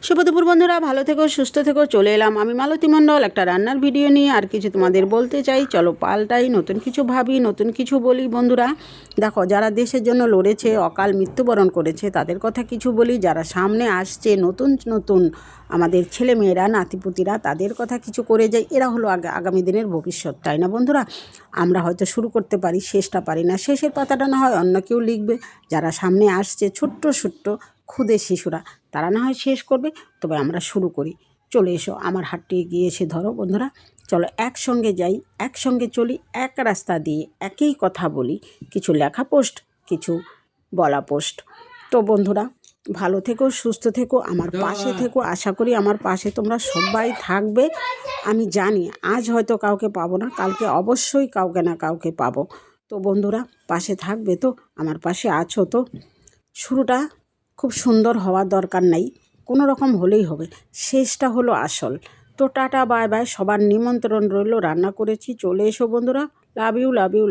শুভ দুপুর বন্ধুরা, ভালো থেকো, সুস্থ থেকো। চলে এলাম আমি মালতী মণ্ডল একটা রান্নার ভিডিও নিয়ে। আর কিছু তোমাদের বলতে চাই, চলো পাল্টাই, নতুন কিছু ভাবি, নতুন কিছু বলি। বন্ধুরা দেখো, যারা দেশের জন্য লড়েছে, অকাল মৃত্যুবরণ করেছে, তাদের কথা কিছু বলি। যারা সামনে আসছে নতুন নতুন আমাদের ছেলেমেয়েরা, নাতিপুতিরা, তাদের কথা কিছু করে যাই। এরা হলো আগামী দিনের ভবিষ্যৎ, তাই না বন্ধুরা? আমরা হয়তো শুরু করতে পারি, শেষটা পারি না। শেষের পাতাটা না হয় অন্য কেউ লিখবে। যারা সামনে আসছে ছোট্ট ছোট্ট ক্ষুদে শিশুরা, তারা না হয় শেষ করবে, তবে আমরা শুরু করি। চলে এসো, আমার হাতটি এগিয়ে এসে ধরো বন্ধুরা। চলো একসঙ্গে যাই, একসঙ্গে চলি, এক রাস্তা দিয়ে একই কথা বলি। কিছু লেখা পোস্ট, কিছু বলা পোস্ট। তো বন্ধুরা, ভালো থেকো, সুস্থ থেকো, আমার পাশে থেকো। আশা করি আমার পাশে তোমরা সবাই থাকবে। আমি জানি আজ হয়তো কাউকে পাবো না, কালকে অবশ্যই কাউকে না কাউকে পাবো। তো বন্ধুরা, পাশে থাকবে তো? আমার পাশে আছো তো? শুরুটা খুব সুন্দর হওয়ার দরকার নাই, কোনো রকম হলেই হবে। শেষটা হলো আসল। তো টাটা বাই বাই, সবার নিমন্ত্রণ রইল। রান্না করেছি, চলে এসো বন্ধুরা। Love you, love you.